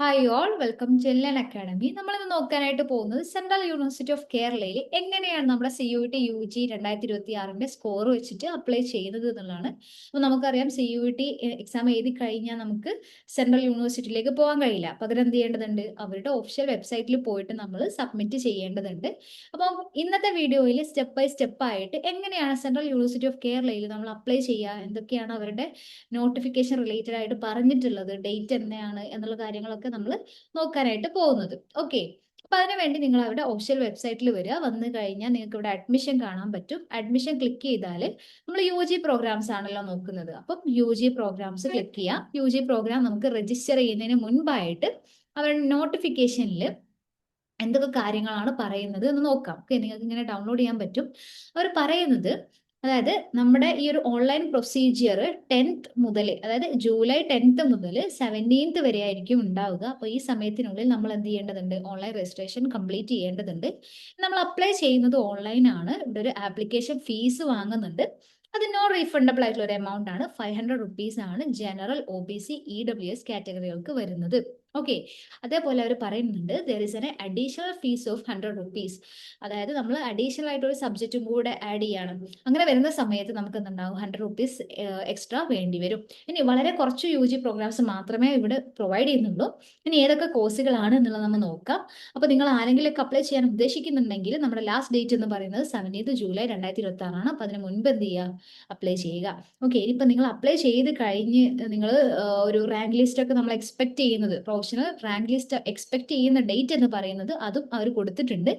Hi all welcome Chellan academy. നമ്മളിന്ന് നോക്കാനായിട്ട് പോകുന്നത് സെൻട്രൽ യൂണിവേഴ്സിറ്റി ഓഫ് കേരളയിൽ എങ്ങനെയാണ് നമ്മുടെ CUET UG 2026 സ്കോർ വെച്ചിട്ട് അപ്ലൈ ചെയ്യുന്നത് എന്നുള്ളതാണ്. അപ്പോൾ നമുക്കറിയാം CUET എക്സാം എഴുതി കഴിഞ്ഞാൽ നമുക്ക് സെൻട്രൽ യൂണിവേഴ്സിറ്റിയിലേക്ക് പോകാൻ കഴിയില്ല. അപ്പോൾ അതിനെന്ത് ചെയ്യേണ്ടതുണ്ട്? അവരുടെ ഒഫീഷ്യൽ വെബ്സൈറ്റിൽ പോയിട്ട് നമ്മൾ സബ്മിറ്റ് ചെയ്യേണ്ടതുണ്ട്. അപ്പോൾ ഇന്നത്തെ വീഡിയോയിൽ സ്റ്റെപ്പ് ബൈ സ്റ്റെപ്പ് ആയിട്ട് എങ്ങനെയാണ് സെൻട്രൽ യൂണിവേഴ്സിറ്റി ഓഫ് കേരളയിൽ നമ്മൾ അപ്ലൈ ചെയ്യുക, എന്തൊക്കെയാണ് അവരുടെ നോട്ടിഫിക്കേഷൻ റിലേറ്റഡ് ആയിട്ട് പറഞ്ഞിട്ടുള്ളത്, ഡേറ്റ് എന്താണ് എന്നുള്ള കാര്യങ്ങളൊക്കെ നമ്മൾ നോക്കാനായിട്ട് പോകുന്നത്. ഓക്കെ, അപ്പൊ അതിനുവേണ്ടി നിങ്ങൾ അവിടെ ഒഫീഷ്യൽ വെബ്സൈറ്റിൽ വരിക. വന്നു കഴിഞ്ഞാൽ നിങ്ങൾക്ക് ഇവിടെ അഡ്മിഷൻ കാണാൻ പറ്റും. അഡ്മിഷൻ ക്ലിക്ക് ചെയ്താൽ നമ്മൾ UG പ്രോഗ്രാംസ് ആണല്ലോ നോക്കുന്നത്. അപ്പം UG പ്രോഗ്രാംസ് ക്ലിക്ക് ചെയ്യാം. UG പ്രോഗ്രാം നമുക്ക് രജിസ്റ്റർ ചെയ്യുന്നതിന് മുൻപായിട്ട് അവരുടെ നോട്ടിഫിക്കേഷനിൽ എന്തൊക്കെ കാര്യങ്ങളാണ് പറയുന്നത് എന്ന് നോക്കാം. ഓക്കെ, നിങ്ങൾക്ക് ഇങ്ങനെ ഡൗൺലോഡ് ചെയ്യാൻ പറ്റും. അവർ പറയുന്നത്, അതായത് നമ്മുടെ ഈ ഒരു ഓൺലൈൻ പ്രൊസീജിയർ 10th മുതൽ, അതായത് ജൂലൈ 10th മുതൽ 17th വരെ ആയിരിക്കും ഉണ്ടാവുക. അപ്പോൾ ഈ സമയത്തിനുള്ളിൽ നമ്മൾ എന്ത് ചെയ്യേണ്ടതുണ്ട്? ഓൺലൈൻ രജിസ്ട്രേഷൻ കംപ്ലീറ്റ് ചെയ്യേണ്ടതുണ്ട്. നമ്മൾ അപ്ലൈ ചെയ്യുന്നത് ഓൺലൈൻ ആണ്. ഇവിടെ ഒരു ആപ്ലിക്കേഷൻ ഫീസ് വാങ്ങുന്നുണ്ട്. അത് നോൺ റീഫണ്ടബിൾ ആയിട്ടുള്ള ഒരു എമൗണ്ട് ആണ്. 500 റുപ്പീസ് ആണ് ജനറൽ, OBC, EWS കാറ്റഗറികൾക്ക് വരുന്നത്. ഓക്കെ, അതേപോലെ അവർ പറയുന്നുണ്ട് there is an additional fees of 100 rupees. അതായത് നമ്മൾ അഡീഷണൽ ആയിട്ട് ഒരു സബ്ജക്റ്റും കൂടെ ആഡ് ചെയ്യണം. അങ്ങനെ വരുന്ന സമയത്ത് നമുക്ക് എന്തുണ്ടാവും? 100 റുപ്പീസ് എക്സ്ട്രാ വേണ്ടി വരും. ഇനി വളരെ കുറച്ച് UG പ്രോഗ്രാംസ് മാത്രമേ ഇവിടെ പ്രൊവൈഡ് ചെയ്യുന്നുള്ളൂ. ഇനി ഏതൊക്കെ കോഴ്സുകളാണ് എന്നുള്ളത് നമ്മൾ നോക്കാം. അപ്പോൾ നിങ്ങൾ ആരെങ്കിലുമൊക്കെ അപ്ലൈ ചെയ്യാൻ ഉദ്ദേശിക്കുന്നുണ്ടെങ്കിൽ നമ്മുടെ ലാസ്റ്റ് ഡേറ്റ് എന്ന് പറയുന്നത് 17th ജൂലൈ 2026 ആണ്. അപ്പോൾ അതിന് മുൻപ് എന്ത് ചെയ്യുക? അപ്ലൈ ചെയ്യുക. ഓക്കെ, ഇനിയിപ്പോൾ നിങ്ങൾ അപ്ലൈ ചെയ്ത് കഴിഞ്ഞ് നിങ്ങൾ ഒരു റാങ്ക് ലിസ്റ്റ് ഒക്കെ നമ്മൾ എക്സ്പെക്ട് ചെയ്യുന്നത്, പ്രൊഫഷണൽ റാങ്ക് ലിസ്റ്റ് എക്സ്പെക്ട് ചെയ്യുന്ന ഡേറ്റ് എന്ന് പറയുന്നത് അതും അവർ കൊടുത്തിട്ടുണ്ട്.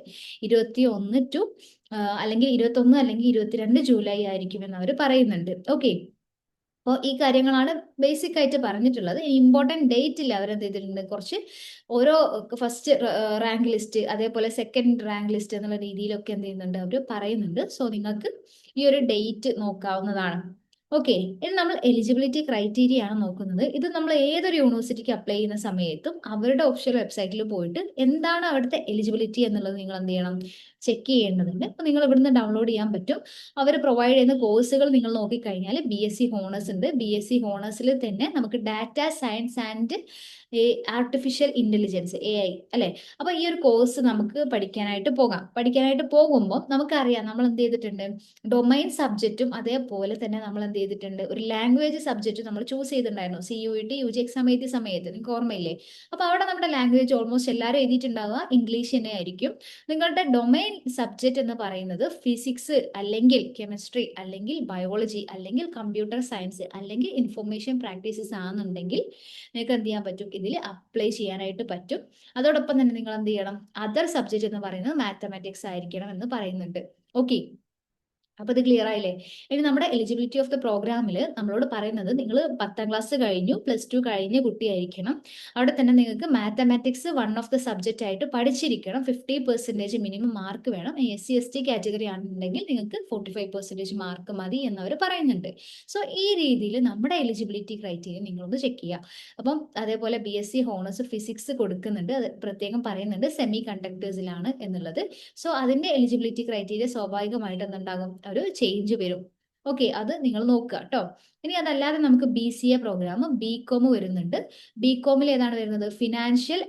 21 ടു അല്ലെങ്കിൽ 21 അല്ലെങ്കിൽ 22 ജൂലൈ ആയിരിക്കും എന്ന് അവർ പറയുന്നുണ്ട്. ഓക്കെ, അപ്പോൾ ഈ കാര്യങ്ങളാണ് ബേസിക് ആയിട്ട് പറഞ്ഞിട്ടുള്ളത്. ഇമ്പോർട്ടൻറ്റ് ഡേറ്റിൽ അവരെന്ത് ചെയ്തിട്ടുണ്ട്? കുറച്ച് ഓരോ ഫസ്റ്റ് റാങ്ക് ലിസ്റ്റ്, അതേപോലെ സെക്കൻഡ് റാങ്ക് ലിസ്റ്റ് എന്നുള്ള രീതിയിലൊക്കെ എന്ത് ചെയ്യുന്നുണ്ട്? അവർ പറയുന്നുണ്ട്. സോ നിങ്ങൾക്ക് ഈ ഒരു ഡേറ്റ് നോക്കാവുന്നതാണ്. ഓക്കെ, ഇനി നമ്മൾ എലിജിബിലിറ്റി ക്രൈറ്റീരിയ ആണ് നോക്കുന്നത്. ഇത് നമ്മൾ ഏതൊരു യൂണിവേഴ്സിറ്റിക്ക് അപ്ലൈ ചെയ്യുന്ന സമയത്തും അവരുടെ ഒഫീഷ്യൽ വെബ്സൈറ്റിൽ പോയിട്ട് എന്താണ് അവിടുത്തെ എലിജിബിലിറ്റി എന്നുള്ളത് നിങ്ങൾ എന്ത് ചെയ്യണം? ചെക്ക് ചെയ്യേണ്ടതുണ്ട്. അപ്പോൾ നിങ്ങൾ ഇവിടുന്ന് ഡൗൺലോഡ് ചെയ്യാൻ പറ്റും. അവർ പ്രൊവൈഡ് ചെയ്യുന്ന കോഴ്സുകൾ നിങ്ങൾ നോക്കിക്കഴിഞ്ഞാൽ BSc ഹോണേഴ്സ് ഉണ്ട്. BSc ഹോണേഴ്സിൽ തന്നെ നമുക്ക് data science and artificial intelligence, AI അല്ലെ? അപ്പൊ ഈ ഒരു കോഴ്സ് നമുക്ക് പഠിക്കാനായിട്ട് പോകാം. പഠിക്കാനായിട്ട് പോകുമ്പോൾ നമുക്കറിയാം നമ്മൾ എന്ത് ചെയ്തിട്ടുണ്ട്? ഡൊമൈൻ സബ്ജക്റ്റും അതേപോലെ തന്നെ നമ്മൾ എന്ത് ചെയ്തിട്ടുണ്ട്? ഒരു ലാംഗ്വേജ് സബ്ജക്റ്റ് നമ്മൾ ചൂസ് ചെയ്തിട്ടുണ്ടായിരുന്നു. CUET UG എക്സാം എഴുതിയ സമയത്ത് നിങ്ങൾക്ക് ഓർമ്മയില്ലേ? അപ്പൊ അവിടെ നമ്മുടെ ലാംഗ്വേജ് ഓൾമോസ്റ്റ് എല്ലാവരും എഴുതിയിട്ടുണ്ടാവുക ഇംഗ്ലീഷ് തന്നെ ആയിരിക്കും. നിങ്ങളുടെ ഡൊമൈൻ സബ്ജക്റ്റ് എന്ന് പറയുന്നത് ഫിസിക്സ് അല്ലെങ്കിൽ കെമിസ്ട്രി അല്ലെങ്കിൽ ബയോളജി അല്ലെങ്കിൽ കമ്പ്യൂട്ടർ സയൻസ് അല്ലെങ്കിൽ ഇൻഫർമേഷൻ പ്രാക്ടീസസ് ആണെന്നുണ്ടെങ്കിൽ നിങ്ങൾക്ക് എന്ത് ചെയ്യാൻ പറ്റും? ഇതിൽ അപ്ലൈ ചെയ്യാനായിട്ട് പറ്റും. അതോടൊപ്പം തന്നെ നിങ്ങൾ എന്ത് ചെയ്യണം? അതർ സബ്ജക്റ്റ് എന്ന് പറയുന്നത് മാത്തമാറ്റിക്സ് ആയിരിക്കണം എന്ന് പറയുന്നുണ്ട്. ഓക്കെ, അപ്പൊ ഇത് ക്ലിയർ ആയില്ലേ? ഇനി നമ്മുടെ എലിജിബിലിറ്റി ഓഫ് ദ പ്രോഗ്രാമിൽ നമ്മളോട് പറയുന്നത് നിങ്ങൾ 10th ക്ലാസ് കഴിഞ്ഞു, +2 കഴിഞ്ഞ കുട്ടിയായിരിക്കണം. അവിടെ തന്നെ നിങ്ങൾക്ക് mathematics one of the subject ആയിട്ട് പഠിച്ചിരിക്കണം. 50% മിനിമം മാർക്ക് വേണം. SC ST കാറ്റഗറി ആണെന്നുണ്ടെങ്കിൽ നിങ്ങൾക്ക് 45% മാർക്ക് മതി എന്നവർ പറയുന്നുണ്ട്. സോ ഈ രീതിയിൽ നമ്മുടെ എലിജിബിലിറ്റി ക്രൈറ്റീരിയ നിങ്ങളൊന്ന് ചെക്ക് ചെയ്യുക. അപ്പം അതേപോലെ BSc ഹോണേഴ്സ് ഫിസിക്സ് കൊടുക്കുന്നുണ്ട്. അത് പ്രത്യേകം പറയുന്നുണ്ട് സെമി കണ്ടക്ടേഴ്സിലാണ് എന്നുള്ളത്. സോ അതിന്റെ എലിജിബിലിറ്റി ക്രൈറ്റീരിയ സ്വാഭാവികമായിട്ട് എന്തുണ്ടാകും? ഒരു ചേഞ്ച് വരും. ഓക്കെ, അത് നിങ്ങൾ നോക്കുക കേട്ടോ. ഇനി അതല്ലാതെ നമുക്ക് BCA പ്രോഗ്രാം, BCom വരുന്നുണ്ട്. BComൽ ഏതാണ് വരുന്നത്? ഫിനാൻഷ്യൽ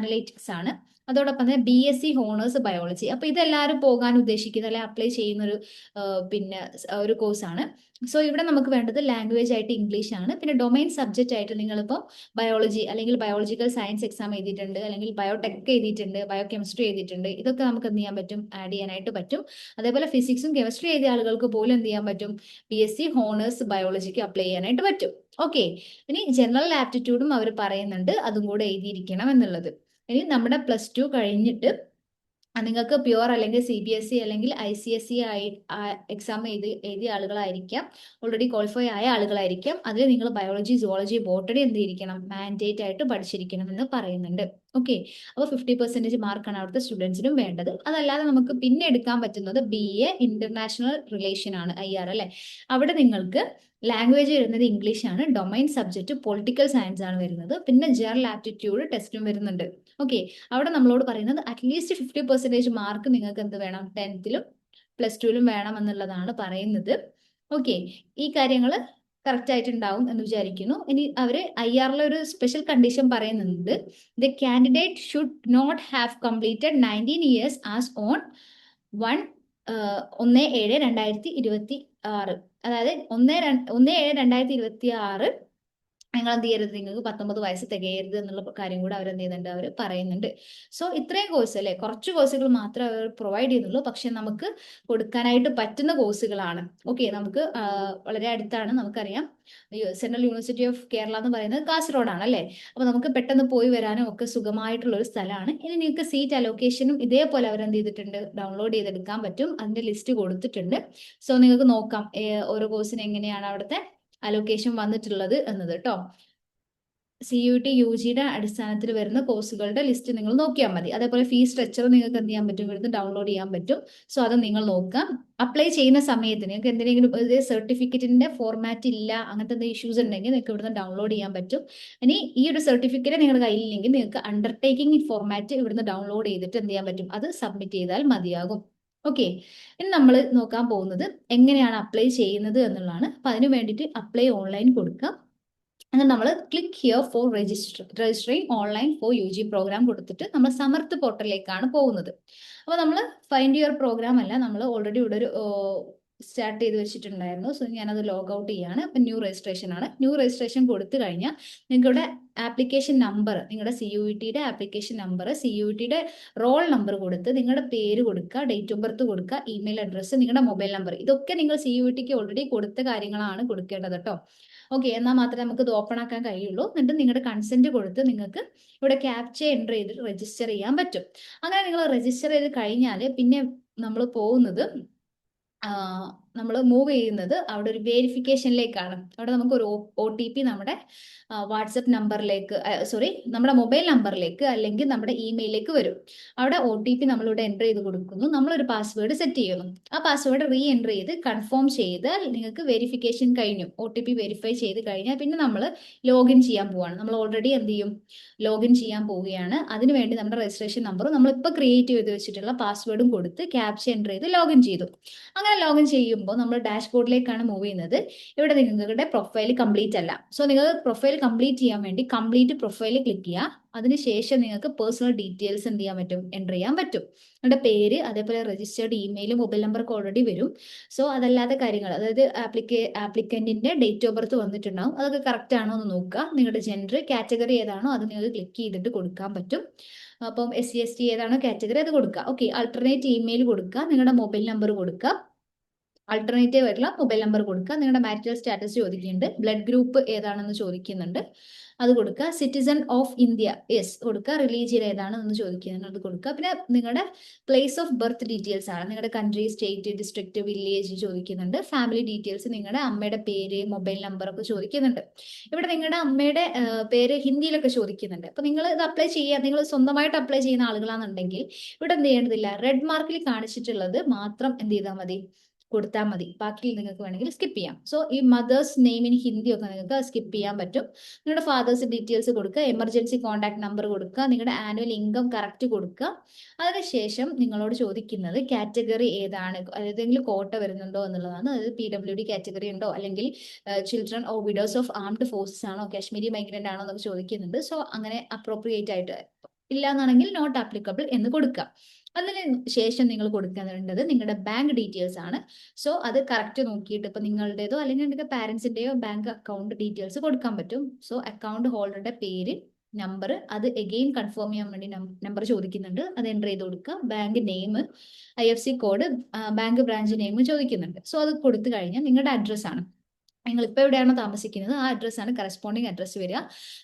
അനലിറ്റിക്സ് ആണ്. അതോടൊപ്പം തന്നെ BSc ഹോണേഴ്സ് ബയോളജി. അപ്പൊ ഇതെല്ലാവരും പോകാൻ ഉദ്ദേശിക്കുന്ന അല്ലെങ്കിൽ അപ്ലൈ ചെയ്യുന്ന ഒരു പിന്നെ ഒരു കോഴ്സാണ്. സോ ഇവിടെ നമുക്ക് വേണ്ടത് ലാംഗ്വേജ് ആയിട്ട് ഇംഗ്ലീഷ് ആണ്. പിന്നെ ഡൊമൈൻ സബ്ജക്റ്റ് ആയിട്ട് നിങ്ങളിപ്പോൾ ബയോളജി അല്ലെങ്കിൽ ബയോളജിക്കൽ സയൻസ് എക്സാം എഴുതിയിട്ടുണ്ട്, അല്ലെങ്കിൽ ബയോടെക് എഴുതിയിട്ടുണ്ട്, ബയോ കെമിസ്ട്രി എഴുതിയിട്ടുണ്ട്. ഇതൊക്കെ നമുക്ക് എന്ത് ചെയ്യാൻ പറ്റും? ആഡ് ചെയ്യാനായിട്ട് പറ്റും. അതേപോലെ ഫിസിക്സും കെമിസ്ട്രി എഴുതിയ ആളുകൾക്ക് പോലും എന്ത് ചെയ്യാൻ പറ്റും? BSc ഹോണേഴ്സ് ബയോളജിക്ക് അപ്ലൈ ചെയ്യാനായിട്ട് പറ്റും. ഓക്കെ, ഇനി ജനറൽ ആപ്റ്റിറ്റ്യൂഡും അവർ പറയുന്നുണ്ട്, അതും കൂടെ എഴുതിയിരിക്കണം എന്നുള്ളത്. ഇനി നമ്മുടെ +2 കഴിഞ്ഞിട്ട് നിങ്ങൾക്ക് പ്യുവർ അല്ലെങ്കിൽ CBSE അല്ലെങ്കിൽ ICSE ആയി എക്സാം എഴുതിയ ആളുകളായിരിക്കാം, ഓൾറെഡി ക്വാളിഫൈ ആയ ആളുകളായിരിക്കാം. അതിൽ നിങ്ങൾ ബയോളജി, സുവോളജി, ബോട്ടണി എന്ത് ചെയ്തിരിക്കണം? മാൻഡേറ്റ് ആയിട്ട് പഠിച്ചിരിക്കണം എന്ന് പറയുന്നുണ്ട്. ഓക്കെ, അപ്പോൾ 50% മാർക്കാണ് അവിടുത്തെ സ്റ്റുഡൻസിനും വേണ്ടത്. അതല്ലാതെ നമുക്ക് പിന്നെ എടുക്കാൻ പറ്റുന്നത് BA ഇന്റർനാഷണൽ റിലേഷൻ ആണ്, IR അല്ലെ? അവിടെ നിങ്ങൾക്ക് ലാംഗ്വേജ് വരുന്നത് ഇംഗ്ലീഷ് ആണ്. ഡൊമൈൻ സബ്ജക്റ്റ് പൊളിറ്റിക്കൽ സയൻസ് ആണ് വരുന്നത്. പിന്നെ ജനറൽ ആപ്റ്റിറ്റ്യൂഡ് ടെസ്റ്റും വരുന്നുണ്ട്. ഓക്കെ, അവിടെ നമ്മളോട് പറയുന്നത് അറ്റ്ലീസ്റ്റ് 50% മാർക്ക് നിങ്ങൾക്ക് എന്ത് വേണം? 10th +2 വേണം എന്നുള്ളതാണ് പറയുന്നത്. ഓക്കെ, ഈ കാര്യങ്ങൾ കറക്റ്റ് ആയിട്ടുണ്ടാവും എന്ന് വിചാരിക്കുന്നു. ഇനി അവര് IR ഒരു സ്പെഷ്യൽ കണ്ടീഷൻ പറയുന്നുണ്ട്. The candidate should not have completed 19 years as on 1/7/2026. അതായത് 1/7/2026 നിങ്ങൾ എന്ത് ചെയ്യരുത്, നിങ്ങൾക്ക് 19 വയസ്സ് തികയരുത് എന്നുള്ള കാര്യം കൂടെ അവർ എന്ത് ചെയ്യുന്നുണ്ട്, അവർ പറയുന്നുണ്ട്. സോ ഇത്രയും കോഴ്സ് അല്ലേ, കുറച്ച് കോഴ്സുകൾ മാത്രമേ അവർ പ്രൊവൈഡ് ചെയ്യുന്നുള്ളൂ, പക്ഷെ നമുക്ക് കൊടുക്കാനായിട്ട് പറ്റുന്ന കോഴ്സുകളാണ്. ഓക്കെ, നമുക്ക് വളരെ അടുത്താണ്, നമുക്കറിയാം സെൻട്രൽ യൂണിവേഴ്സിറ്റി ഓഫ് കേരള എന്ന് പറയുന്നത് കാസർഗോഡാണ് അല്ലേ. അപ്പൊ നമുക്ക് പെട്ടെന്ന് പോയി വരാനും ഒക്കെ സുഖമായിട്ടുള്ള ഒരു സ്ഥലമാണ്. ഇനി നിങ്ങൾക്ക് സീറ്റ് അലോക്കേഷനും ഇതേപോലെ അവർ എന്ത് ചെയ്തിട്ടുണ്ട്, ഡൗൺലോഡ് ചെയ്തെടുക്കാൻ പറ്റും. അതിന്റെ ലിസ്റ്റ് കൊടുത്തിട്ടുണ്ട്. സോ നിങ്ങൾക്ക് നോക്കാം ഓരോ കോഴ്സിന് എങ്ങനെയാണ് അവിടുത്തെ അലോക്കേഷൻ വന്നിട്ടുള്ളത് എന്നത് കേട്ടോ. CUT UGയുടെ അടിസ്ഥാനത്തിൽ വരുന്ന കോഴ്സുകളുടെ ലിസ്റ്റ് നിങ്ങൾ നോക്കിയാൽ മതി. അതേപോലെ ഫീസ് സ്ട്രക്ചർ നിങ്ങൾക്ക് എന്ത് ചെയ്യാൻ പറ്റും, ഇവിടുന്ന് ഡൗൺലോഡ് ചെയ്യാൻ പറ്റും. സോ അത് നിങ്ങൾ നോക്കാം. അപ്ലൈ ചെയ്യുന്ന സമയത്ത് നിങ്ങൾക്ക് എന്തെങ്കിലും സർട്ടിഫിക്കറ്റിന്റെ ഫോർമാറ്റ് ഇല്ല, അങ്ങനത്തെ എന്തെങ്കിലും ഇഷ്യൂസ് ഉണ്ടെങ്കിൽ നിങ്ങൾക്ക് ഇവിടുന്ന് ഡൗൺലോഡ് ചെയ്യാൻ പറ്റും. ഇനി ഈ ഒരു സർട്ടിഫിക്കറ്റ് നിങ്ങളുടെ കയ്യിലില്ലെങ്കിൽ നിങ്ങൾക്ക് അണ്ടർടേക്കിംഗ് ഫോർമാറ്റ് ഇവിടുന്ന് ഡൗൺലോഡ് ചെയ്തിട്ട് എന്ത് ചെയ്യാൻ പറ്റും, അത് സബ്മിറ്റ് ചെയ്താൽ മതിയാകും. ഓക്കെ, ഇനി നമ്മൾ നോക്കാൻ പോകുന്നത് എങ്ങനെയാണ് അപ്ലൈ ചെയ്യുന്നത് എന്നുള്ളതാണ്. അപ്പൊ അതിന് വേണ്ടിയിട്ട് അപ്ലൈ ഓൺലൈൻ കൊടുക്കാം. അങ്ങനെ നമ്മൾ click here for registering online for UG programme കൊടുത്തിട്ട് നമ്മൾ സമർത്ത് പോർട്ടലിലേക്കാണ് പോകുന്നത്. അപ്പോൾ നമ്മൾ ഫൈൻഡ് യുവർ പ്രോഗ്രാം അല്ല, നമ്മൾ ഓൾറെഡി ഇവിടെ ഒരു സ്റ്റാർട്ട് ചെയ്ത് വെച്ചിട്ടുണ്ടായിരുന്നു. സോ ഞാനത് ലോഗ് ഔട്ട് ചെയ്യാണ്. അപ്പം ന്യൂ രജിസ്ട്രേഷൻ ആണ്. ന്യൂ രജിസ്ട്രേഷൻ കൊടുത്തു കഴിഞ്ഞാൽ നിങ്ങളുടെ ആപ്ലിക്കേഷൻ നമ്പർ, നിങ്ങളുടെ CUETയുടെ ആപ്ലിക്കേഷൻ നമ്പർ, CUETയുടെ റോൾ നമ്പർ കൊടുത്ത് നിങ്ങളുടെ പേര് കൊടുക്കുക, ഡേറ്റ് ഓഫ് ബർത്ത് കൊടുക്കുക, ഇമെയിൽ അഡ്രസ്സ്, നിങ്ങളുടെ മൊബൈൽ നമ്പർ, ഇതൊക്കെ നിങ്ങൾ CUETക്ക് ഓൾറെഡി കൊടുത്ത കാര്യങ്ങളാണ് കൊടുക്കേണ്ടത് കേട്ടോ. ഓക്കെ, എന്നാൽ മാത്രമേ നമുക്ക് ഇത് ഓപ്പൺ ആക്കാൻ കഴിയുള്ളൂ. എന്നിട്ട് നിങ്ങളുടെ കൺസെന്റ് കൊടുത്ത് നിങ്ങൾക്ക് ഇവിടെ ക്യാപ്ച എൻ്റർ ചെയ്ത് രജിസ്റ്റർ ചെയ്യാൻ പറ്റും. അങ്ങനെ നിങ്ങൾ രജിസ്റ്റർ ചെയ്ത് കഴിഞ്ഞാൽ പിന്നെ നമ്മൾ പോകുന്നത്, നമ്മൾ മൂവ് ചെയ്യുന്നത് അവിടെ ഒരു വേരിഫിക്കേഷനിലേക്കാണ്. അവിടെ നമുക്ക് ഒരു OTP നമ്മുടെ വാട്സപ്പ് നമ്പറിലേക്ക്, നമ്മുടെ മൊബൈൽ നമ്പറിലേക്ക് അല്ലെങ്കിൽ നമ്മുടെ ഇമെയിലേക്ക് വരും. അവിടെ OTP നമ്മളിവിടെ എൻ്റർ ചെയ്ത് കൊടുക്കുന്നു. നമ്മളൊരു പാസ്വേഡ് സെറ്റ് ചെയ്യുന്നു. ആ പാസ്വേഡ് റീ എൻ്റർ ചെയ്ത് കൺഫേം ചെയ്താൽ നിങ്ങൾക്ക് വെരിഫിക്കേഷൻ കഴിഞ്ഞു. OTP വെരിഫൈ ചെയ്ത് കഴിഞ്ഞാൽ പിന്നെ നമ്മൾ ലോഗിൻ ചെയ്യാൻ പോവുകയാണ്. നമ്മൾ ഓൾറെഡി എന്ത് ചെയ്യും, ലോഗിൻ ചെയ്യാൻ പോവുകയാണ്. അതിനുവേണ്ടി നമ്മുടെ രജിസ്ട്രേഷൻ നമ്പറും നമ്മളിപ്പോൾ ക്രിയേറ്റ് ചെയ്ത് വെച്ചിട്ടുള്ള പാസ്വേഡും കൊടുത്ത് ക്യാപ്ച എൻ്റർ ചെയ്ത് ലോഗിൻ ചെയ്തു. അങ്ങനെ ലോഗിൻ ചെയ്യുമ്പോൾ നമ്മൾ ഡാഷ്ബോർഡിലേക്കാണ് മൂവ് ചെയ്യുന്നത്. ഇവിടെ നിങ്ങളുടെ പ്രൊഫൈൽ കംപ്ലീറ്റ് അല്ല. സോ നിങ്ങൾ പ്രൊഫൈൽ കംപ്ലീറ്റ് ചെയ്യാൻ വേണ്ടി കംപ്ലീറ്റ് പ്രൊഫൈൽ ക്ലിക്ക് ചെയ്യുക. അതിനുശേഷം നിങ്ങൾക്ക് പേഴ്സണൽ ഡീറ്റെയിൽസ് എന്ത് ചെയ്യാൻ പറ്റും, എൻ്റർ ചെയ്യാൻ പറ്റും. നിങ്ങളുടെ പേര്, അതേപോലെ രജിസ്റ്റേർഡ് ഇമെയിൽ, മൊബൈൽ നമ്പറൊക്കെ ഓൾറെഡി വരും. സോ അതല്ലാത്ത കാര്യങ്ങൾ, അതായത് ആപ്ലിക്കന്റിന്റെ ഡേറ്റ് ഓഫ് ബർത്ത് വന്നിട്ടുണ്ടാവും, അതൊക്കെ കറക്റ്റ് ആണോ എന്ന് നോക്കുക. നിങ്ങളുടെ ജെൻഡർ, കാറ്റഗറി ഏതാണോ അത് നിങ്ങൾക്ക് ക്ലിക്ക് ചെയ്തിട്ട് കൊടുക്കാൻ പറ്റും. അപ്പം SC ST ഏതാണോ കാറ്റഗറി അത് കൊടുക്കുക. ഓക്കെ, ആൾട്ടർനേറ്റ് ഇമെയിൽ കൊടുക്കുക, നിങ്ങളുടെ മൊബൈൽ നമ്പർ കൊടുക്കുക, ആൾട്ടർനേറ്റീവ് ആയിട്ടുള്ള മൊബൈൽ നമ്പർ കൊടുക്കുക. നിങ്ങളുടെ മാരിറ്റൽ സ്റ്റാറ്റസ് ചോദിക്കുന്നുണ്ട്, ബ്ലഡ് ഗ്രൂപ്പ് ഏതാണെന്ന് ചോദിക്കുന്നുണ്ട്, അത് കൊടുക്കുക. സിറ്റിസൺ ഓഫ് ഇന്ത്യ യെസ് കൊടുക്കുക. റിലീജിയൻ ഏതാണെന്ന് ചോദിക്കുന്നുണ്ട്, അത് കൊടുക്കുക. പിന്നെ നിങ്ങളുടെ പ്ലേസ് ഓഫ് ബർത്ത് ഡീറ്റെയിൽസ് ആണ്, നിങ്ങളുടെ കൺട്രി, സ്റ്റേറ്റ്, ഡിസ്ട്രിക്ട്, വില്ലേജ് ചോദിക്കുന്നുണ്ട്. ഫാമിലി ഡീറ്റെയിൽസ്, നിങ്ങളുടെ അമ്മയുടെ പേര്, മൊബൈൽ നമ്പർ ഒക്കെ ചോദിക്കുന്നുണ്ട്. ഇവിടെ നിങ്ങളുടെ അമ്മയുടെ പേര് ഹിന്ദിയിലൊക്കെ ചോദിക്കുന്നുണ്ട്. അപ്പൊ നിങ്ങൾ ഇത് അപ്ലൈ ചെയ്യുക, നിങ്ങൾ സ്വന്തമായിട്ട് അപ്ലൈ ചെയ്യുന്ന ആളുകളാണെന്നുണ്ടെങ്കിൽ ഇവിടെ എന്ത് ചെയ്യേണ്ടതില്ല, റെഡ് മാർക്കിൽ കാണിച്ചിട്ടുള്ളത് മാത്രം എന്ത് ചെയ്താൽ മതി, കൊടുത്താൽ മതി. ബാക്കി നിങ്ങൾക്ക് വേണമെങ്കിൽ സ്കിപ്പ് ചെയ്യാം. സോ ഈ മദേഴ്സ് നെയിം ഇൻ ഹിന്ദി ഒക്കെ നിങ്ങൾക്ക് സ്കിപ്പ് ചെയ്യാൻ പറ്റും. നിങ്ങളുടെ ഫാദേഴ്സ് ഡീറ്റെയിൽസ് കൊടുക്കുക, എമർജൻസി കോൺടാക്ട് നമ്പർ കൊടുക്കുക, നിങ്ങളുടെ ആനുവൽ ഇൻകം കറക്റ്റ് കൊടുക്കുക. അതിനുശേഷം നിങ്ങളോട് ചോദിക്കുന്നത് കാറ്റഗറി ഏതാണ്, ഏതെങ്കിലും കോട്ട വരുന്നുണ്ടോ എന്നുള്ളതാണ്. അതായത് PWD കാറ്റഗറി ഉണ്ടോ, അല്ലെങ്കിൽ children or widows of armed forces ആണോ, കാശ്മീരി മൈഗ്രന്റ് ആണോ എന്നൊക്കെ ചോദിക്കുന്നുണ്ട്. സോ അങ്ങനെ അപ്രോപ്രിയേറ്റ് ആയിട്ട് ഇല്ല എന്നാണെങ്കിൽ നോട്ട് ആപ്ലിക്കബിൾ എന്ന് കൊടുക്കുക. അതിന് ശേഷം നിങ്ങൾ കൊടുക്കേണ്ടത് നിങ്ങളുടെ ബാങ്ക് ഡീറ്റെയിൽസ് ആണ്. സോ അത് കറക്റ്റ് നോക്കിയിട്ട് ഇപ്പൊ നിങ്ങളുടേതോ അല്ലെങ്കിൽ നിങ്ങളുടെ പാരന്റ്സിന്റെയോ ബാങ്ക് അക്കൗണ്ട് ഡീറ്റെയിൽസ് കൊടുക്കാൻ പറ്റും. സോ അക്കൗണ്ട് ഹോൾഡറുടെ പേര്, നമ്പർ, അത് എഗെയിൻ കൺഫേം ചെയ്യാൻ വേണ്ടി നമ്പർ ചോദിക്കുന്നുണ്ട്, അത് എൻ്റർ ചെയ്ത് കൊടുക്കുക. Bank name, IFSC code, bank branch name ചോദിക്കുന്നുണ്ട്. സോ അത് കൊടുത്തു കഴിഞ്ഞാൽ നിങ്ങളുടെ അഡ്രസ് ആണ്, നിങ്ങൾ ഇപ്പോൾ എവിടെയാണോ താമസിക്കുന്നത് ആ അഡ്രസ്സാണ് കറസ്പോണ്ടിങ് അഡ്രസ്സ് വരിക.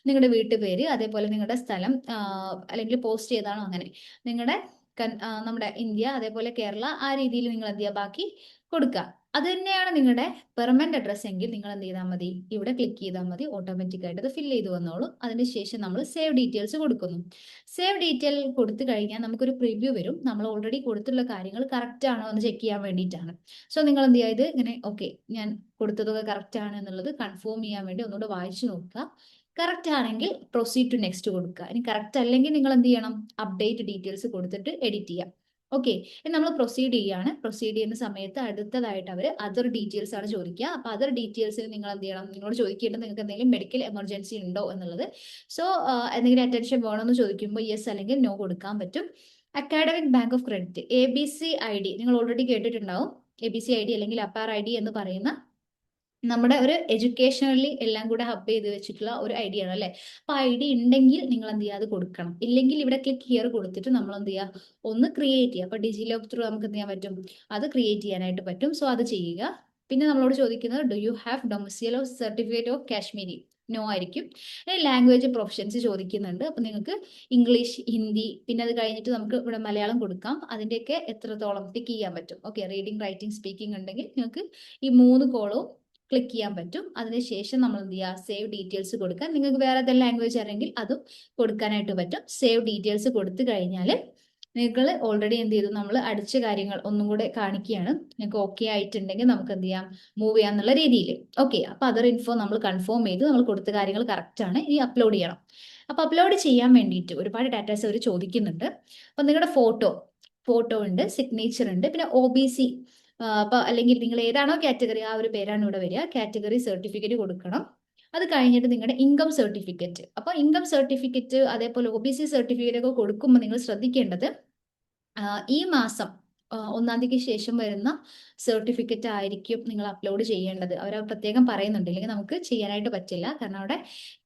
നിങ്ങളുടെ വീട്ടുപേര്, അതേപോലെ നിങ്ങളുടെ സ്ഥലം, അല്ലെങ്കിൽ പോസ്റ്റ് ചെയ്താണോ അങ്ങനെ നിങ്ങളുടെ നമ്മുടെ ഇന്ത്യ, അതേപോലെ കേരള, ആ രീതിയിൽ നിങ്ങൾ എന്ത് ചെയ്യുക, ബാക്കി കൊടുക്കുക. അത് തന്നെയാണ് നിങ്ങളുടെ പെർമനന്റ് അഡ്രസ് എങ്കിൽ നിങ്ങൾ എന്ത് ചെയ്താൽ മതി, ഇവിടെ ക്ലിക്ക് ചെയ്താൽ മതി, ഓട്ടോമാറ്റിക് ആയിട്ട് അത് ഫില്ല് ചെയ്ത് വന്നോളും. അതിനുശേഷം നമ്മൾ സേവ് ഡീറ്റെയിൽസ് കൊടുക്കുന്നു. സേവ് ഡീറ്റെയിൽ കൊടുത്തു കഴിഞ്ഞാൽ നമുക്കൊരു പ്രിവ്യൂ വരും. നമ്മൾ ഓൾറെഡി കൊടുത്തുള്ള കാര്യങ്ങൾ കറക്റ്റ് ആണോ എന്ന് ചെക്ക് ചെയ്യാൻ വേണ്ടിയിട്ടാണ്. സോ നിങ്ങൾ എന്ത് ചെയ്യുക, ഇത് ഇങ്ങനെ ഓക്കെ ഞാൻ കൊടുത്തതൊക്കെ കറക്റ്റ് ആണ് എന്നുള്ളത് കൺഫേം ചെയ്യാൻ വേണ്ടി ഒന്നുകൂടെ വായിച്ചു നോക്കുക. കറക്റ്റ് ആണെങ്കിൽ പ്രൊസീഡ് ടു നെക്സ്റ്റ് കൊടുക്കുക. ഇനി കറക്റ്റ് അല്ലെങ്കിൽ നിങ്ങൾ എന്ത് ചെയ്യണം, അപ്ഡേറ്റ് ഡീറ്റെയിൽസ് കൊടുത്തിട്ട് എഡിറ്റ് ചെയ്യാം. ഓക്കെ, നമ്മൾ പ്രൊസീഡ് ചെയ്യാണ്. പ്രൊസീഡ് ചെയ്യുന്ന സമയത്ത് അടുത്തതായിട്ട് അവർ അതർ ഡീറ്റെയിൽസ് ആണ് ചോദിക്കുക. അപ്പോൾ അതർ ഡീറ്റെയിൽസിൽ നിങ്ങൾ എന്ത് ചെയ്യണം, നിങ്ങളോട് ചോദിക്കേണ്ടത് നിങ്ങൾക്ക് എന്തെങ്കിലും മെഡിക്കൽ എമർജൻസി ഉണ്ടോ എന്നുള്ളത്. സോ എന്തെങ്കിലും അറ്റൻഷൻ വേണമെന്ന് ചോദിക്കുമ്പോൾ യെസ് അല്ലെങ്കിൽ നോ കൊടുക്കാൻ പറ്റും. Academic bank of credit, ABC ID നിങ്ങൾ ഓൾറെഡി കേട്ടിട്ടുണ്ടാവും. ABC ID അല്ലെങ്കിൽ APAR ID എന്ന് പറയുന്ന നമ്മുടെ ഒരു എഡ്യൂക്കേഷണലി എല്ലാം കൂടെ ഹബ് ചെയ്ത് വെച്ചിട്ടുള്ള ഒരു ഐഡിയ ആണ് അല്ലേ. അപ്പൊ ID ഉണ്ടെങ്കിൽ നിങ്ങൾ എന്ത് ചെയ്യുക, അത് കൊടുക്കണം. ഇല്ലെങ്കിൽ ഇവിടെ ക്ലിക്ക് ഹിയർ കൊടുത്തിട്ട് നമ്മൾ എന്ത് ചെയ്യുക, ഒന്ന് ക്രിയേറ്റ് ചെയ്യുക. അപ്പൊ ഡിജിലോക്ക് ത്രൂ നമുക്ക് എന്ത് ചെയ്യാൻ പറ്റും, അത് ക്രിയേറ്റ് ചെയ്യാനായിട്ട് പറ്റും. സോ അത് ചെയ്യുക. പിന്നെ നമ്മളോട് ചോദിക്കുന്നത് do you have domicile of certificate of Kashmiri, no ആയിരിക്കും. ലാംഗ്വേജ് പ്രൊഫഷൻസ് ചോദിക്കുന്നുണ്ട്. അപ്പൊ നിങ്ങൾക്ക് ഇംഗ്ലീഷ്, ഹിന്ദി, പിന്നെ അത് കഴിഞ്ഞിട്ട് നമുക്ക് ഇവിടെ മലയാളം കൊടുക്കാം. അതിന്റെയൊക്കെ എത്രത്തോളം ടിക്ക് ചെയ്യാൻ പറ്റും. ഓക്കെ, റീഡിംഗ്, റൈറ്റിംഗ്, സ്പീക്കിംഗ് ഉണ്ടെങ്കിൽ നിങ്ങൾക്ക് ഈ 3 കോളവും ക്ലിക്ക് ചെയ്യാൻ പറ്റും. അതിനുശേഷം നമ്മൾ എന്ത് ചെയ്യുക, സേവ് ഡീറ്റെയിൽസ് കൊടുക്കുക. നിങ്ങൾക്ക് വേറെ ഏതെങ്കിലും ലാംഗ്വേജ് അറിയെങ്കിൽ അതും കൊടുക്കാനായിട്ട് പറ്റും. സേവ് ഡീറ്റെയിൽസ് കൊടുത്തു കഴിഞ്ഞാൽ നിങ്ങൾ ഓൾറെഡി എന്ത് ചെയ്തു, നമ്മൾ അടിച്ച കാര്യങ്ങൾ ഒന്നും കൂടെ കാണിക്കുകയാണ്. നിങ്ങൾക്ക് ഓക്കെ ആയിട്ടുണ്ടെങ്കിൽ നമുക്ക് എന്ത് ചെയ്യാം, മൂവ് ചെയ്യാം എന്നുള്ള രീതിയിൽ. ഓക്കെ, അപ്പൊ അതർ ഇൻഫോ നമ്മൾ കൺഫേം ചെയ്തു, നമ്മൾ കൊടുത്ത കാര്യങ്ങൾ കറക്റ്റ് ആണ്. ഇനി അപ്ലോഡ് ചെയ്യണം. അപ്പൊ അപ്ലോഡ് ചെയ്യാൻ വേണ്ടിയിട്ട് ഒരുപാട് ഡാറ്റാസ് അവർ ചോദിക്കുന്നുണ്ട്. അപ്പൊ നിങ്ങളുടെ ഫോട്ടോ ഉണ്ട്, സിഗ്നേച്ചർ ഉണ്ട്, പിന്നെ OBC അപ്പൊ അല്ലെങ്കിൽ നിങ്ങൾ ഏതാണോ കാറ്റഗറി ആ ഒരു പേരാണ് ഇവിടെ വരിക. കാറ്റഗറി സർട്ടിഫിക്കറ്റ് കൊടുക്കണം. അത് കഴിഞ്ഞിട്ട് നിങ്ങളുടെ ഇൻകം സർട്ടിഫിക്കറ്റ്. അപ്പൊ ഇൻകം സർട്ടിഫിക്കറ്റ് അതേപോലെ OBC സർട്ടിഫിക്കറ്റ് ഒക്കെ കൊടുക്കുമ്പോൾ നിങ്ങൾ ശ്രദ്ധിക്കേണ്ടത് ഈ മാസം 1-ാം തീയതിക്ക് ശേഷം വരുന്ന സർട്ടിഫിക്കറ്റ് ആയിരിക്കും നിങ്ങൾ അപ്ലോഡ് ചെയ്യേണ്ടത്. അവർ പ്രത്യേകം പറയുന്നുണ്ട്, ഇല്ലെങ്കിൽ നമുക്ക് ചെയ്യാനായിട്ട് പറ്റില്ല. കാരണം അവിടെ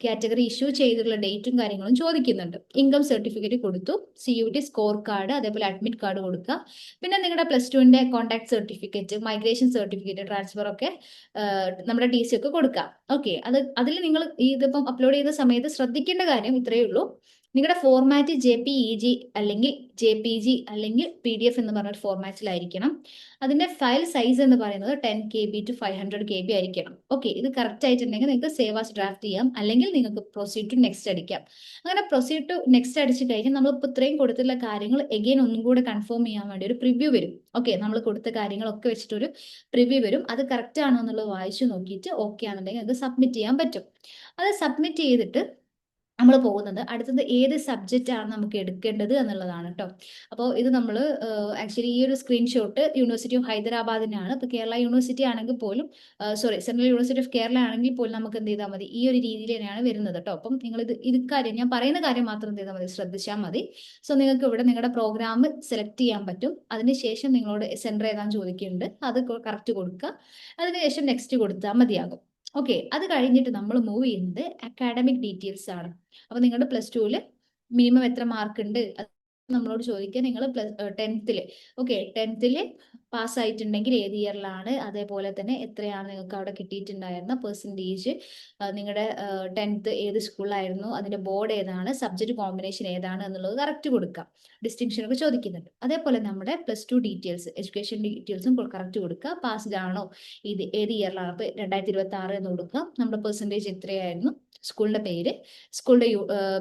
കാറ്റഗറി ഇഷ്യൂ ചെയ്തിട്ടുള്ള ഡേറ്റും കാര്യങ്ങളും ചോദിക്കുന്നുണ്ട്. ഇൻകം സർട്ടിഫിക്കറ്റ് കൊടുത്തു, CUT സ്കോർ കാർഡ്, അതേപോലെ അഡ്മിറ്റ് കാർഡ് കൊടുക്കുക. പിന്നെ നിങ്ങളുടെ +2ന്റെ contact certificate, migration certificate, transfer ഒക്കെ നമ്മുടെ TC ഒക്കെ കൊടുക്കാം. ഓക്കെ, അതിൽ നിങ്ങൾ ഇതിപ്പം അപ്ലോഡ് ചെയ്യുന്ന സമയത്ത് ശ്രദ്ധിക്കേണ്ട കാര്യം ഇത്രയേ ഉള്ളൂ. നിങ്ങളുടെ ഫോർമാറ്റ് JPEG അല്ലെങ്കിൽ JPG അല്ലെങ്കിൽ PDF എന്ന് പറഞ്ഞ ഫോർമാറ്റിലായിരിക്കണം. അതിന്റെ ഫയൽ സൈസ് എന്ന് പറയുന്നത് 10 KB to 500 KB ആയിരിക്കണം. ഓക്കെ, ഇത് കറക്റ്റ് ആയിട്ടുണ്ടെങ്കിൽ നിങ്ങൾക്ക് സേവ് ആസ് ഡ്രാഫ്റ്റ് ചെയ്യാം, അല്ലെങ്കിൽ നിങ്ങൾക്ക് പ്രൊസീഡ് ടു നെക്സ്റ്റ് അടിക്കാം. അങ്ങനെ പ്രൊസീഡ് ടു നെക്സ്റ്റ് അടിച്ചു കഴിഞ്ഞാൽ നമ്മൾ ഇപ്പോൾ ഇത്രയും കൊടുത്തിട്ടുള്ള കാര്യങ്ങൾ എഗെയിൻ ഒന്നും കൂടെ കൺഫേം ചെയ്യാൻ വേണ്ടി ഒരു പ്രിവ്യൂ വരും. ഓക്കെ, നമ്മൾ കൊടുത്ത കാര്യങ്ങളൊക്കെ വെച്ചിട്ടൊരു പ്രിവ്യൂ വരും. അത് കറക്റ്റ് ആണോ എന്നുള്ളത് വായിച്ചു നോക്കിയിട്ട് ഓക്കെ ആണെന്നുണ്ടെങ്കിൽ അത് സബ്മിറ്റ് ചെയ്യാൻ പറ്റും. അത് സബ്മിറ്റ് ചെയ്തിട്ട് നമ്മൾ പോകുന്നത് അടുത്തത് ഏത് സബ്ജക്റ്റ് ആണ് നമുക്ക് എടുക്കേണ്ടത് എന്നുള്ളതാണ് കേട്ടോ. അപ്പോൾ ഇത് നമ്മൾ ആക്ച്വലി ഈ ഒരു സ്ക്രീൻഷോട്ട് യൂണിവേഴ്സിറ്റി ഓഫ് ഹൈദരാബാദിനാണ്. ഇപ്പോൾ കേരള യൂണിവേഴ്സിറ്റി ആണെങ്കിൽ പോലും സെൻട്രൽ യൂണിവേഴ്സിറ്റി ഓഫ് കേരള ആണെങ്കിൽ പോലും നമുക്ക് എന്ത് ചെയ്താൽ മതി, ഈ ഒരു രീതിയിൽ തന്നെയാണ് വരുന്നത് കേട്ടോ. അപ്പം നിങ്ങൾ ഇത് കാര്യം ഞാൻ പറയുന്ന കാര്യം മാത്രം എന്ത് ചെയ്താൽ മതി, ശ്രദ്ധിച്ചാൽ മതി. സോ നിങ്ങൾക്ക് ഇവിടെ നിങ്ങളുടെ പ്രോഗ്രാം സെലക്ട് ചെയ്യാൻ പറ്റും. അതിനുശേഷം നിങ്ങളോട് സെൻറ്റർ ഏതാണെന്ന് ചോദിക്കുന്നുണ്ട്, അത് കറക്റ്റ് കൊടുക്കുക. അതിനുശേഷം നെക്സ്റ്റ് കൊടുത്താൽ മതിയാകും. ഓക്കെ, അത് കഴിഞ്ഞിട്ട് നമ്മൾ മൂവ് ചെയ്യുന്നത് അക്കാഡമിക് ഡീറ്റെയിൽസ് ആണ്. അപ്പൊ നിങ്ങളുടെ +2 മിനിമം എത്ര മാർക്ക് ഉണ്ട് നമ്മളോട് ചോദിക്കുക. നിങ്ങൾ 10th ഓക്കെ 10th പാസ്സായിട്ടുണ്ടെങ്കിൽ ഏത് ഇയറിലാണ്, അതേപോലെ തന്നെ എത്രയാണ് നിങ്ങൾക്ക് അവിടെ കിട്ടിയിട്ടുണ്ടായിരുന്ന പെർസെൻറ്റേജ്, നിങ്ങളുടെ 10th ഏത് സ്കൂളിലായിരുന്നു, അതിന്റെ ബോർഡ് ഏതാണ്, സബ്ജക്ട് കോമ്പിനേഷൻ ഏതാണ് എന്നുള്ളത് കറക്റ്റ് കൊടുക്കാം. ഡിസ്റ്റിങ്ഷൻ ഒക്കെ ചോദിക്കുന്നുണ്ട്. അതേപോലെ നമ്മുടെ +2 ഡീറ്റെയിൽസ്, എഡ്യൂക്കേഷൻ ഡീറ്റെയിൽസും കറക്റ്റ് കൊടുക്കുക. പാസ്ഡ് ആണോ, ഏത് ഇയറിലാണ്, അപ്പോൾ 2026 എന്ന് കൊടുക്കുക. നമ്മുടെ പെർസെൻറ്റേജ് എത്രയായിരുന്നു, സ്കൂളിന്റെ പേര്, സ്കൂളിന്റെ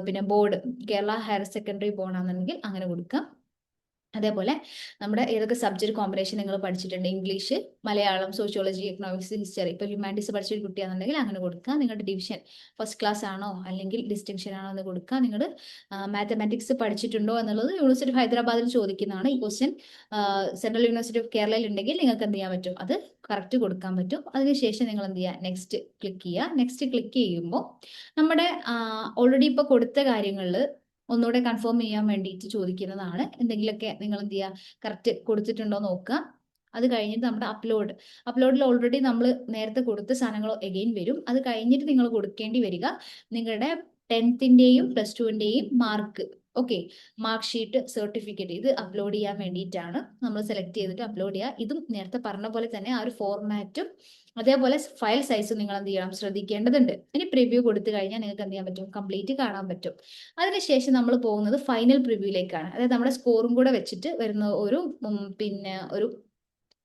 പിന്നെ board, Kerala higher secondary board ആണെന്നുണ്ടെങ്കിൽ അങ്ങനെ കൊടുക്കാം. അതേപോലെ നമ്മുടെ ഏതൊക്കെ സബ്ജക്ട് കോമ്പിനേഷൻ നിങ്ങൾ പഠിച്ചിട്ടുണ്ട്, English, Malayalam, sociology, economics, history. ഇപ്പോൾ ഹ്യൂമാനിറ്റീസ് പഠിച്ചൊരു കുട്ടിയാണെന്നുണ്ടെങ്കിൽ അങ്ങനെ കൊടുക്കുക. നിങ്ങളുടെ ഡിവിഷൻ ഫസ്റ്റ് ക്ലാസ് ആണോ അല്ലെങ്കിൽ ഡിസ്റ്റിങ്ഷൻ ആണോ എന്ന് കൊടുക്കുക. നിങ്ങൾ മാത്തമാറ്റിക്സ് പഠിച്ചിട്ടുണ്ടോ എന്നുള്ളത് യൂണിവേഴ്സിറ്റി ഓഫ് ഹൈദരാബാദിൽ ചോദിക്കുന്നതാണ്. ഈ ക്വസ്റ്റ്യൻ സെൻട്രൽ യൂണിവേഴ്സിറ്റി ഓഫ് കേരളയിൽ ഉണ്ടെങ്കിൽ നിങ്ങൾക്ക് എന്ത് ചെയ്യാൻ പറ്റും, അത് കറക്റ്റ് കൊടുക്കാൻ പറ്റും. അതിനുശേഷം നിങ്ങൾ എന്ത് ചെയ്യുക, നെക്സ്റ്റ് ക്ലിക്ക് ചെയ്യുക. നെക്സ്റ്റ് ക്ലിക്ക് ചെയ്യുമ്പോൾ നമ്മുടെ ഓൾറെഡി ഇപ്പോൾ കൊടുത്ത കാര്യങ്ങളിൽ ഒന്നുകൂടെ കൺഫേം ചെയ്യാൻ വേണ്ടിയിട്ട് ചോദിക്കുന്നതാണ്. എന്തെങ്കിലുമൊക്കെ നിങ്ങൾ എന്ത് ചെയ്യുക, കറക്റ്റ് കൊടുത്തിട്ടുണ്ടോ നോക്കുക. അത് കഴിഞ്ഞിട്ട് നമ്മുടെ അപ്ലോഡിൽ ഓൾറെഡി നമ്മൾ നേരത്തെ കൊടുത്ത സാധനങ്ങൾ എഗെയിൻ വരും. അത് കഴിഞ്ഞിട്ട് നിങ്ങൾ കൊടുക്കേണ്ടി വരിക നിങ്ങളുടെ 10th-ന്റെയും +2-ന്റെയും mark. Okay, mark sheet, certificate, ഇത് അപ്ലോഡ് ചെയ്യാൻ വേണ്ടിയിട്ടാണ് നമ്മൾ സെലക്ട് ചെയ്തിട്ട് അപ്ലോഡ് ചെയ്യുക. ഇതും നേരത്തെ പറഞ്ഞ പോലെ തന്നെ ആ ഒരു ഫോർമാറ്റും അതേപോലെ ഫയൽ സൈസും നിങ്ങൾ എന്ത് ചെയ്യണം, ശ്രദ്ധിക്കേണ്ടതുണ്ട്. ഇനി പ്രിവ്യൂ കൊടുത്തു കഴിഞ്ഞാൽ നിങ്ങൾക്ക് എന്ത് ചെയ്യാൻ പറ്റും, കംപ്ലീറ്റ് കാണാൻ പറ്റും. അതിനുശേഷം നമ്മൾ പോകുന്നത് ഫൈനൽ പ്രിവ്യൂയിലേക്കാണ്. അതായത് നമ്മുടെ സ്കോറും കൂടെ വെച്ചിട്ട് വരുന്ന ഒരു പിന്നെ ഒരു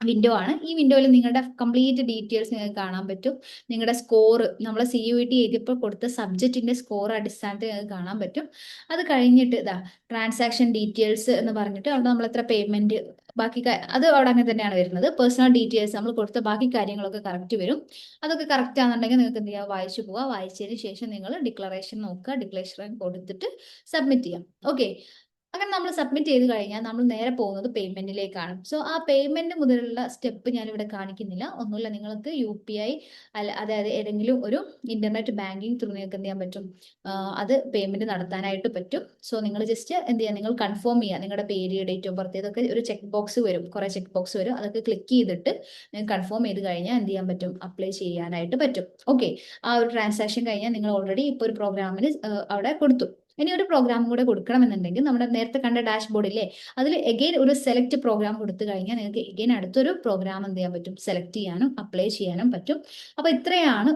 വിൻഡോ ആണ്. ഈ വിൻഡോയിൽ നിങ്ങളുടെ കംപ്ലീറ്റ് ഡീറ്റെയിൽസ് നിങ്ങൾക്ക് കാണാൻ പറ്റും. നിങ്ങളുടെ സ്കോർ, നമ്മളെ CUET എഴുതിയപ്പോൾ കൊടുത്ത സബ്ജക്റ്റിന്റെ സ്കോർ അടിസ്ഥാനത്തിൽ നിങ്ങൾക്ക് കാണാൻ പറ്റും. അത് കഴിഞ്ഞിട്ട് ഇതാ ട്രാൻസാക്ഷൻ ഡീറ്റെയിൽസ് എന്ന് പറഞ്ഞിട്ട് അവിടെ നമ്മൾ എത്ര പേയ്മെന്റ്, ബാക്കി അത് അവിടെ അങ്ങനെ തന്നെയാണ് വരുന്നത്. പേഴ്സണൽ ഡീറ്റെയിൽസ് നമ്മൾ കൊടുത്ത ബാക്കി കാര്യങ്ങളൊക്കെ കറക്റ്റ് വരും. അതൊക്കെ കറക്റ്റ് ആണെന്നുണ്ടെങ്കിൽ നിങ്ങൾക്ക് എന്ത് ചെയ്യുക, വായിച്ചു പോവുക. വായിച്ചതിന് ശേഷം നിങ്ങൾ ഡിക്ലറേഷൻ നോക്കുക. ഡിക്ലറേഷൻ കൊടുത്തിട്ട് സബ്മിറ്റ് ചെയ്യാം. ഓക്കെ, അങ്ങനെ നമ്മൾ സബ്മിറ്റ് ചെയ്ത് കഴിഞ്ഞാൽ നമ്മൾ നേരെ പോകുന്നത് പേയ്മെന്റിലേക്കാണ്. സോ ആ പേയ്മെന്റ് മുതലുള്ള സ്റ്റെപ്പ് ഞാൻ ഇവിടെ കാണിക്കുന്നില്ല. ഒന്നുമില്ല, നിങ്ങൾക്ക് UPI അതായത് ഏതെങ്കിലും ഒരു ഇന്റർനെറ്റ് ബാങ്കിങ് ത്രൂ നിങ്ങൾക്ക് എന്ത് ചെയ്യാൻ പറ്റും, അത് പേയ്മെന്റ് നടത്താനായിട്ട് പറ്റും. സോ നിങ്ങൾ ജസ്റ്റ് എന്ത് ചെയ്യുക, നിങ്ങൾ കൺഫേം ചെയ്യുക നിങ്ങളുടെ പേര്, ഡേറ്റ് ഓഫ് ബർത്ത്, ഇതൊക്കെ ഒരു ചെക്ക് ബോക്സ് വരും, കുറെ ചെക്ക് ബോക്സ് വരും. അതൊക്കെ ക്ലിക്ക് ചെയ്തിട്ട് കൺഫേം ചെയ്ത് കഴിഞ്ഞാൽ എന്ത് ചെയ്യാൻ പറ്റും, അപ്ലൈ ചെയ്യാനായിട്ട് പറ്റും. ഓക്കെ, ആ ഒരു ട്രാൻസാക്ഷൻ കഴിഞ്ഞാൽ നിങ്ങൾ ഓൾറെഡി ഇപ്പോൾ ഒരു പ്രോഗ്രാമിന് അവിടെ കൊടുത്തു. ഇനി ഒരു പ്രോഗ്രാം കൂടെ കൊടുക്കണമെന്നുണ്ടെങ്കിൽ നമ്മുടെ നേരത്തെ കണ്ട ഡാഷ്ബോർഡില്ലേ, അതിൽ എഗെയിൻ ഒരു സെലക്ട് പ്രോഗ്രാം കൊടുത്തു കഴിഞ്ഞാൽ നിങ്ങൾക്ക് എഗെയിൻ അടുത്തൊരു പ്രോഗ്രാം എന്ത് ചെയ്യാൻ പറ്റും, സെലക്ട് ചെയ്യാനും അപ്ലൈ ചെയ്യാനും പറ്റും. അപ്പൊ ഇത്രയാണ്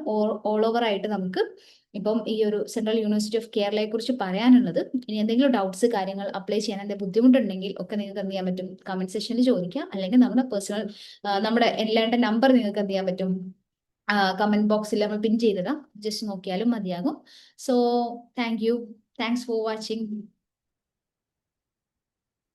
ഓൾ ഓവർ ആയിട്ട് നമുക്ക് ഇപ്പം ഈ ഒരു സെൻട്രൽ യൂണിവേഴ്സിറ്റി ഓഫ് കേരളയെ കുറിച്ച് പറയാനുള്ളത്. ഇനി എന്തെങ്കിലും ഡൗട്ട്സ്, കാര്യങ്ങൾ അപ്ലൈ ചെയ്യാൻ എന്തെങ്കിലും ബുദ്ധിമുട്ടുണ്ടെങ്കിൽ ഒക്കെ നിങ്ങൾക്ക് എന്ത് ചെയ്യാൻ പറ്റും, കമന്റ് സെക്ഷനിൽ ചോദിക്കാം. അല്ലെങ്കിൽ നമ്മുടെ പേഴ്സണൽ നമ്മുടെ എല്ലാവരുടെ നമ്പർ നിങ്ങൾക്ക് എന്ത് ചെയ്യാൻ പറ്റും, കമന്റ് ബോക്സിൽ നമ്മൾ പിൻ ചെയ്തിടാം. ജസ്റ്റ് നോക്കിയാലും മതിയാകും. So thank you. Thanks for watching.